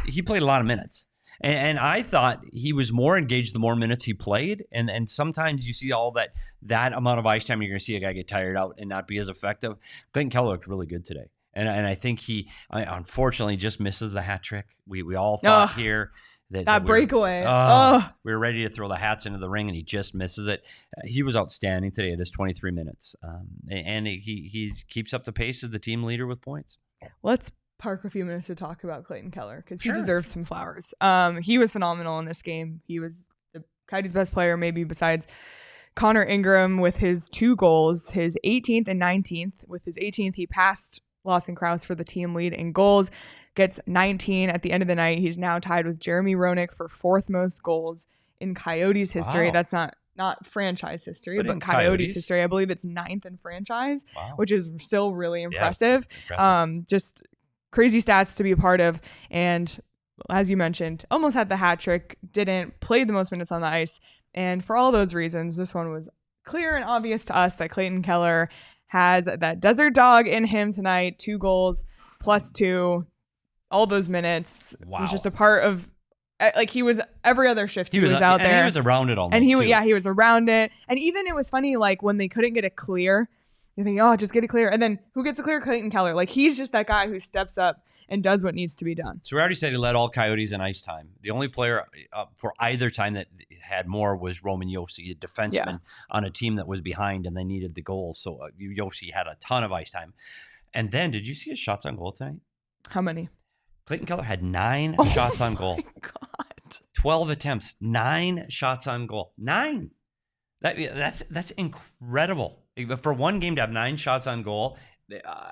he played a lot of minutes. And I thought he was more engaged the more minutes he played. And sometimes you see all that amount of ice time, you're going to see a guy get tired out and not be as effective. Clayton Keller looked really good today. And I think he unfortunately just misses the hat trick. We all thought here that breakaway. We were ready to throw the hats into the ring, and he just misses it. He was outstanding today at his 23 minutes. And he keeps up the pace as the team leader with points. Let's park a few minutes to talk about Clayton Keller because he deserves some flowers. He was phenomenal in this game. He was the Coyotes' best player, maybe besides Connor Ingram, with his 2 goals, his 18th and 19th. With his 18th, he passed Lawson Krause for the team lead in goals, gets 19 at the end of the night. He's now tied with Jeremy Roenick for 4th most goals in Coyotes history. Wow. That's not franchise history, but Coyotes history. I believe it's 9th in franchise, which is still really impressive. Just crazy stats to be a part of. And as you mentioned, almost had the hat trick, didn't play the most minutes on the ice. And for all those reasons, this one was clear and obvious to us that Clayton Keller has that desert dog in him tonight. 2 goals, +2, all those minutes. Wow. He was just a part of, like, he was every other shift he was out there. And he was around it all night, and he too. was around it. And even it was funny, like, when they couldn't get it clear, you think, just get it clear. And then who gets it clear? Clayton Keller. Like, he's just that guy who steps up and does what needs to be done. So we already said he led all Coyotes in ice time. The only player for either time that had more was Roman Josi, a defenseman on a team that was behind and they needed the goal. So Josi had a ton of ice time. And then, did you see his shots on goal tonight? How many? Clayton Keller had 9 shots on goal. Oh, my God. 12 attempts, 9 shots on goal. 9. That's incredible. For one game to have 9 shots on goal,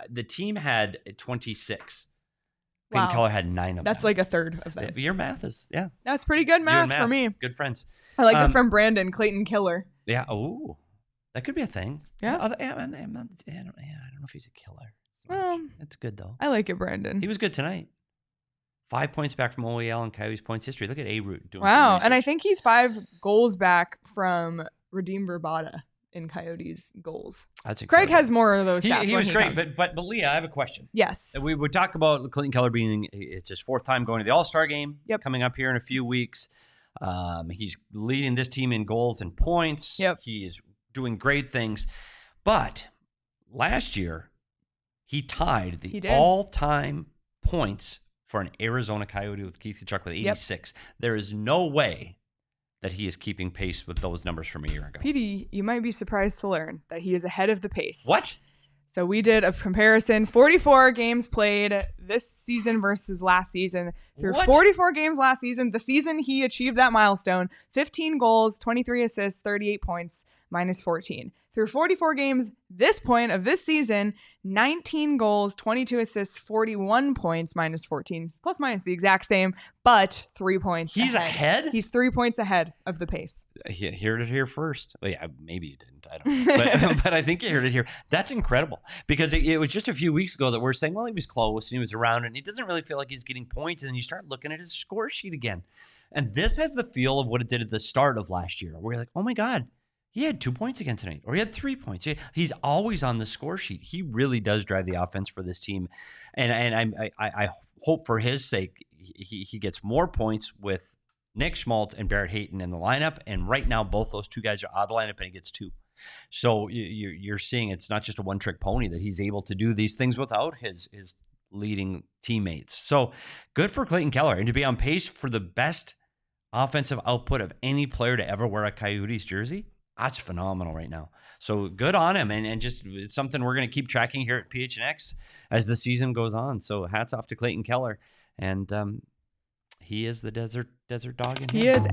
the team had 26. Clayton Keller had 9 of them. That's like a third of them. Your math is, That's pretty good math for me. Good friends. I like this from Brandon, Clayton Keller. Yeah. Oh, that could be a thing. Yeah. I don't know if he's a killer. Well, that's good though. I like it, Brandon. He was good tonight. 5 points back from OEL and Coyotes points history. Look at A-Root doing Wow. And I think he's 5 goals back from Radim Verbata in Coyotes goals. That's incredible. Craig has more of those stats. He was great, but Leah, I have a question. Yes. We would talk about Clayton Keller it's his 4th time going to the All-Star game. Yep. Coming up here in a few weeks. He's leading this team in goals and points. Yep. He is doing great things. But last year, he tied the all-time points for an Arizona Coyote with Keith Tkachuk with 86. Yep. There is no way that he is keeping pace with those numbers from a year ago. Petey, you might be surprised to learn that he is ahead of the pace. What? So we did a comparison, 44 games played this season versus last season. Through 44 games last season, the season he achieved that milestone, 15 goals, 23 assists, 38 points, -14. Through 44 games this point of this season, 19 goals, 22 assists, 41 points, -14. Plus minus the exact same, but 3 points He's ahead? He's 3 points ahead of the pace. You heard it here first. Well, yeah, maybe you didn't. I don't know. But I think you heard it here. That's incredible because it was just a few weeks ago that we're saying, well, he was close and he was around and he doesn't really feel like he's getting points. And then you start looking at his score sheet again. And this has the feel of what it did at the start of last year where you're like, oh my God, he had 2 points again tonight, or he had 3 points. He's always on the score sheet. He really does drive the offense for this team. And I hope for his sake, he gets more points with Nick Schmaltz and Barrett Hayton in the lineup. And right now, both those two guys are out of the lineup and he gets 2. So you're seeing it's not just a one-trick pony that he's able to do these things without his leading teammates. So good for Clayton Keller. And to be on pace for the best offensive output of any player to ever wear a Coyotes jersey, that's phenomenal right now. So good on him. And just it's something we're going to keep tracking here at PHNX as the season goes on. So hats off to Clayton Keller. And he is the desert dog in here. He is.